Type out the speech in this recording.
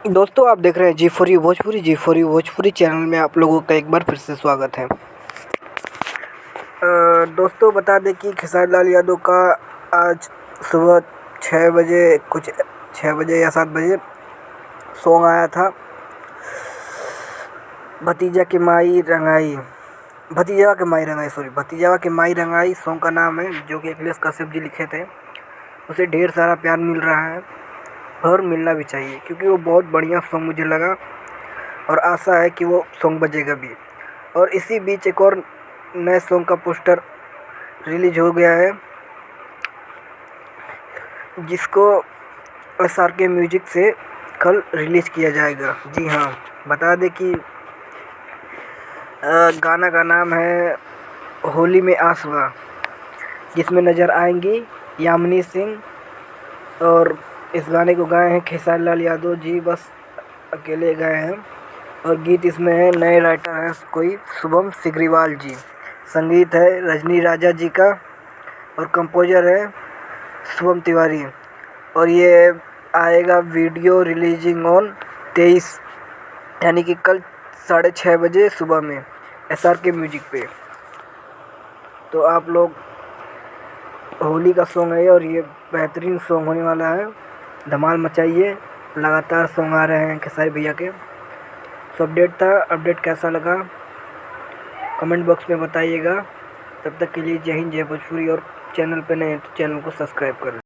दोस्तों आप देख रहे हैं जी4यू भोजपुरी चैनल में आप लोगों का एक बार फिर से स्वागत है। दोस्तों बता दें कि खेसारी लाल यादव का आज सुबह 6 बजे या 7 बजे सॉन्ग आया था, भतीजा के माई रंगाई सॉन्ग का नाम है, जो कि अखिलेश कश्यप जी लिखे थे। उसे ढेर सारा प्यार मिल रहा है और मिलना भी चाहिए, क्योंकि वो बहुत बढ़िया सॉन्ग मुझे लगा और आशा है कि वो सॉन्ग बजेगा भी। और इसी बीच एक और नए सॉन्ग का पोस्टर रिलीज हो गया है, जिसको SRK म्यूजिक से कल रिलीज किया जाएगा। जी हाँ, बता दें कि गाना का नाम है होली में आसवा, जिसमें नज़र आएंगी यामिनी सिंह, और इस गाने को गाए हैं खेसारी लाल यादव जी, बस अकेले गाए हैं। और गीत इसमें है, नए राइटर हैं कोई शुभम सिग्रीवाल जी, संगीत है रजनी राजा जी का और कंपोजर है शुभम तिवारी। और ये आएगा वीडियो रिलीजिंग ऑन 23 यानी कि कल 6:30 बजे सुबह में SRK म्यूजिक पे। तो आप लोग, होली का सॉन्ग है और ये बेहतरीन सॉन्ग होने वाला है, धमाल मचाइए। लगातार सॉन्ग आ रहे हैं खेसारी भैया के। सो अपडेट कैसा लगा कमेंट बॉक्स में बताइएगा। तब तक के लिए जय हिंद जय भोजपुरी, और चैनल पे नए हैं तो चैनल को सब्सक्राइब करें।